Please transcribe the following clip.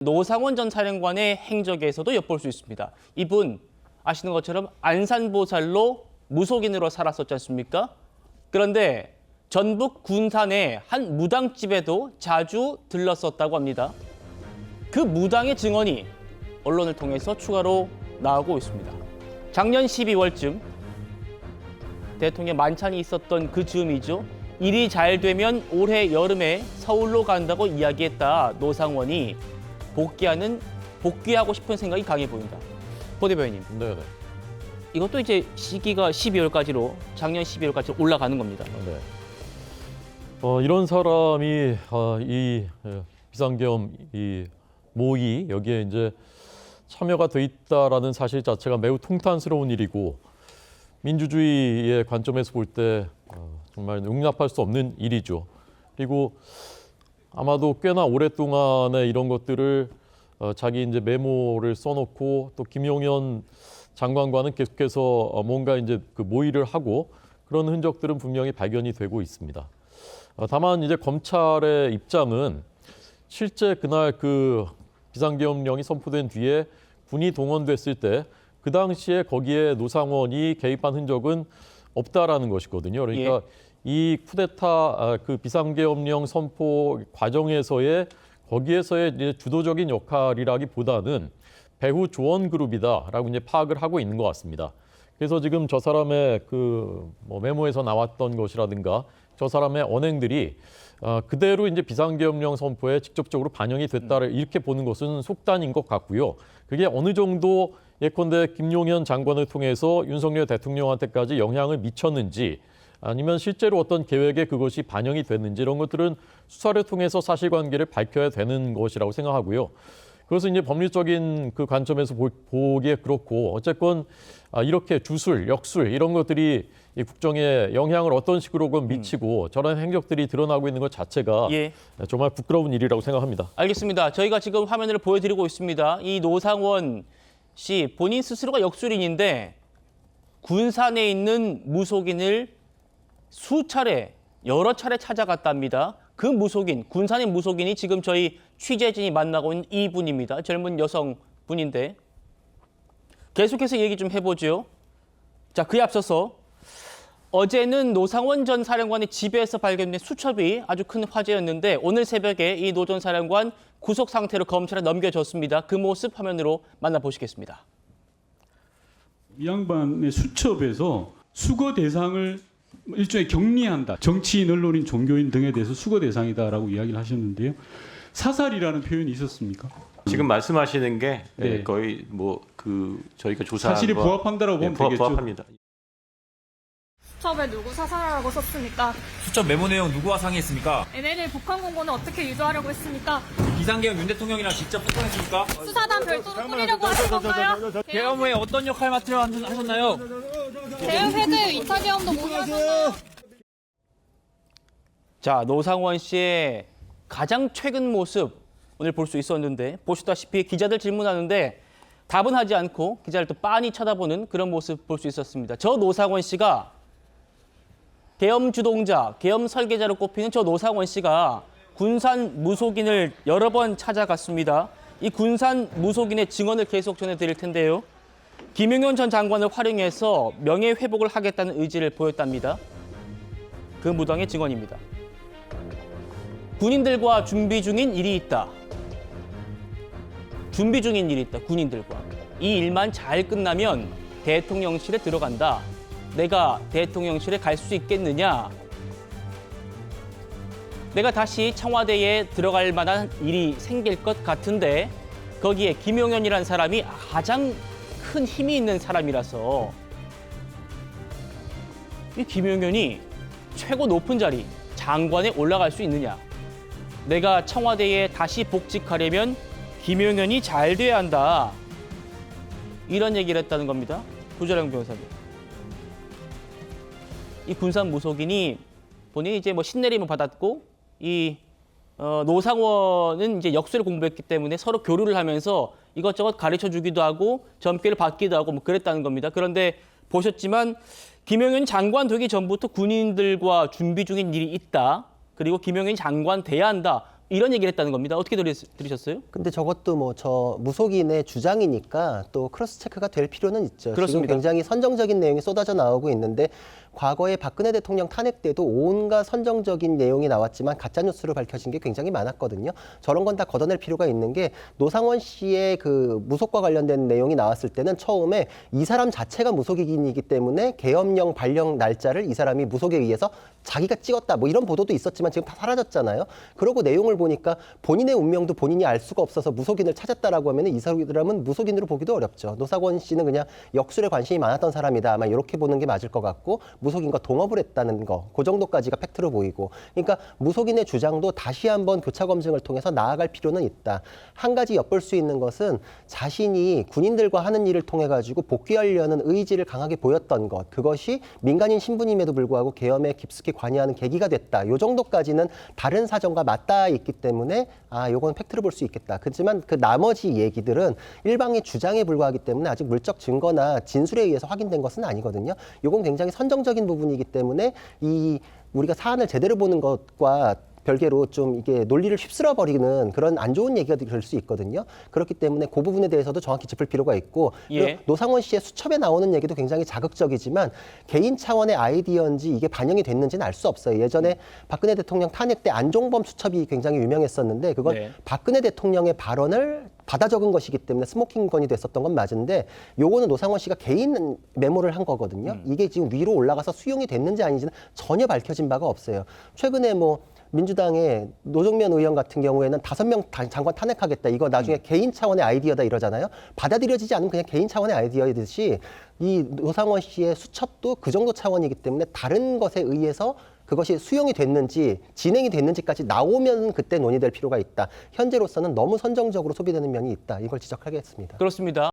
노상원 전 사령관의 행적에서도 엿볼 수 있습니다. 이분 아시는 것처럼 안산보살로 무속인으로 살았었지 않습니까? 그런데 전북 군산의 한 무당집에도 자주 들렀었다고 합니다. 그 무당의 증언이 언론을 통해서 추가로 나오고 있습니다. 작년 12월쯤 대통령 만찬이 있었던 그 즈음이죠. 일이 잘 되면 올해 여름에 서울로 간다고 이야기했다. 노상원이 복귀하고 싶은 생각이 강해 보인다. 보 대변인. 네. 이것도 이제 시기가 12월까지로 작년 12월까지 올라가는 겁니다. 네. 이런 사람이 이 비상계엄 이 모의 여기에 이제 참여가 돼 있다라는 사실 자체가 매우 통탄스러운 일이고 민주주의의 관점에서 볼 때 정말 용납할 수 없는 일이죠. 그리고 아마도 꽤나 오랫동안에 이런 것들을 자기 이제 메모를 써놓고 또 김용현 장관과는 계속해서 뭔가 이제 그 모의를 하고 그런 흔적들은 분명히 발견이 되고 있습니다. 다만 이제 검찰의 입장은 실제 그날 그 비상계엄령이 선포된 뒤에 군이 동원됐을 때 그 당시에 거기에 노상원이 개입한 흔적은 없다라는 것이거든요. 그러니까 예. 이 쿠데타 그 비상계엄령 선포 과정에서의 거기에서의 이제 주도적인 역할이라기보다는 배후 조언그룹이다라고 이제 파악을 하고 있는 것 같습니다. 그래서 지금 저 사람의 그 뭐 메모에서 나왔던 것이라든가 저 사람의 언행들이 그대로 이제 비상계엄령 선포에 직접적으로 반영이 됐다를 이렇게 보는 것은 속단인 것 같고요. 그게 어느 정도 예컨대 김용현 장관을 통해서 윤석열 대통령한테까지 영향을 미쳤는지 아니면 실제로 어떤 계획에 그것이 반영이 됐는지 이런 것들은 수사를 통해서 사실관계를 밝혀야 되는 것이라고 생각하고요. 그것은 이제 법률적인 그 관점에서 보기에 그렇고 어쨌건 이렇게 주술, 역술 이런 것들이 이 국정에 영향을 어떤 식으로건 미치고 저런 행적들이 드러나고 있는 것 자체가 예. 정말 부끄러운 일이라고 생각합니다. 알겠습니다. 저희가 지금 화면을 보여드리고 있습니다. 이 노상원 씨 본인 스스로가 역술인인데 군산에 있는 무속인을 여러 차례 찾아갔답니다. 그 무속인, 군산의 무속인이 지금 저희 취재진이 만나고 있는 이분입니다. 젊은 여성분인데 계속해서 얘기 좀 해보죠. 자, 그에 앞서서 어제는 노상원 전 사령관의 집에서 발견된 수첩이 아주 큰 화제였는데 오늘 새벽에 이 노 전 사령관 구속 상태로 검찰에 넘겨졌습니다. 그 모습 화면으로 만나보시겠습니다. 이 양반의 수첩에서 수거 대상을 일종의 격리한다. 정치인, 언론인, 종교인 등에 대해서 수거 대상이다라고 이야기를 하셨는데요. 사살이라는 표현이 있었습니까? 지금 말씀하시는 게 네. 거의 뭐 그 저희가 조사한 사실이 거 부합한다라고 보면 되겠죠. 부합합니다. 수첩에 누구 사살하라고 썼습니까? 수첩 메모 내용 누구와 상의했습니까? NLL 북한 공고는 어떻게 유도하려고 했습니까? 비상계엄 윤 대통령이랑 직접 소통했습니까? 수사단 별도로 꾸리려고 하신 건가요? 계엄 후에 어떤 역할 맡으려 하셨나요? 대응 해제 2차 계엄도 모의하셨나요? 자, 노상원 씨의 가장 최근 모습 오늘 볼 수 있었는데 보시다시피 기자들 질문하는데 답은 하지 않고 기자를 또 빤히 쳐다보는 그런 모습 볼 수 있었습니다. 저 노상원 씨가 계엄 주동자, 계엄 설계자로 꼽히는 저 노상원 씨가 군산 무속인을 여러 번 찾아갔습니다. 이 군산 무속인의 증언을 계속 전해드릴 텐데요. 김용현 전 장관을 활용해서 명예회복을 하겠다는 의지를 보였답니다. 그 무당의 증언입니다. 군인들과 준비 중인 일이 있다. 준비 중인 일이 있다. 군인들과. 이 일만 잘 끝나면 대통령실에 들어간다. 내가 대통령실에 갈 수 있겠느냐? 내가 다시 청와대에 들어갈 만한 일이 생길 것 같은데 거기에 김용현이라는 사람이 가장 큰 힘이 있는 사람이라서 이 김용현이 최고 높은 자리, 장관에 올라갈 수 있느냐? 내가 청와대에 다시 복직하려면 김용현이 잘 돼야 한다. 이런 얘기를 했다는 겁니다. 구자령 변호사님. 이 군산 무속인이 본인이 이제 뭐 신내림을 받았고 이 노상원은 이제 역술을 공부했기 때문에 서로 교류를 하면서 이것저것 가르쳐 주기도 하고 점괘를 받기도 하고 뭐 그랬다는 겁니다. 그런데 보셨지만 김용현 장관 되기 전부터 군인들과 준비 중인 일이 있다. 그리고 김용현이 장관 돼야 한다. 이런 얘기를 했다는 겁니다. 어떻게 들으셨어요? 근데 저것도 뭐 저 무속인의 주장이니까 또 크로스 체크가 될 필요는 있죠. 그렇습니다. 지금 굉장히 선정적인 내용이 쏟아져 나오고 있는데 과거에 박근혜 대통령 탄핵 때도 온갖 선정적인 내용이 나왔지만 가짜 뉴스로 밝혀진 게 굉장히 많았거든요. 저런 건 다 걷어낼 필요가 있는 게 노상원 씨의 그 무속과 관련된 내용이 나왔을 때는 처음에 이 사람 자체가 무속인이기 때문에 계엄령 발령 날짜를 이 사람이 무속에 의해서 자기가 찍었다 뭐 이런 보도도 있었지만 지금 다 사라졌잖아요. 그러고 내용을 보니까 본인의 운명도 본인이 알 수가 없어서 무속인을 찾았다라고 하면 이 사람은 무속인으로 보기도 어렵죠. 노상원 씨는 그냥 역술에 관심이 많았던 사람이다. 아마 이렇게 보는 게 맞을 것 같고 무속인과 동업을 했다는 거, 그 정도까지가 팩트로 보이고, 그러니까 무속인의 주장도 다시 한번 교차 검증을 통해서 나아갈 필요는 있다. 한 가지 엿볼 수 있는 것은 자신이 군인들과 하는 일을 통해 가지고 복귀하려는 의지를 강하게 보였던 것, 그것이 민간인 신분임에도 불구하고 계엄에 깊숙이 관여하는 계기가 됐다. 요 정도까지는 다른 사정과 맞닿아 있기 때문에 요건 팩트로 볼 수 있겠다. 그렇지만 그 나머지 얘기들은 일방의 주장에 불과하기 때문에 아직 물적 증거나 진술에 의해서 확인된 것은 아니거든요. 요건 굉장히 선정적인 부분이기 때문에 우리가 사안을 제대로 보는 것과 별개로 좀 이게 논리를 휩쓸어 버리는 그런 안 좋은 얘기가 될 수 있거든요. 그렇기 때문에 그 부분에 대해서도 정확히 짚을 필요가 있고, 예. 그리고 노상원 씨의 수첩에 나오는 얘기도 굉장히 자극적이지만 개인 차원의 아이디어인지 이게 반영이 됐는지는 알 수 없어요. 예전에 박근혜 대통령 탄핵 때 안종범 수첩이 굉장히 유명했었는데 그건 네. 박근혜 대통령의 발언을 받아 적은 것이기 때문에 스모킹건이 됐었던 건 맞은데 요거는 노상원 씨가 개인 메모를 한 거거든요. 이게 지금 위로 올라가서 수용이 됐는지 아닌지는 전혀 밝혀진 바가 없어요. 최근에 뭐 민주당의 노정면 의원 같은 경우에는 5명 장관 탄핵하겠다. 이거 나중에 개인 차원의 아이디어다 이러잖아요. 받아들여지지 않으면 그냥 개인 차원의 아이디어이듯이 이 노상원 씨의 수첩도 그 정도 차원이기 때문에 다른 것에 의해서 그것이 수용이 됐는지 진행이 됐는지까지 나오면 그때 논의될 필요가 있다. 현재로서는 너무 선정적으로 소비되는 면이 있다. 이걸 지적하겠습니다. 그렇습니다.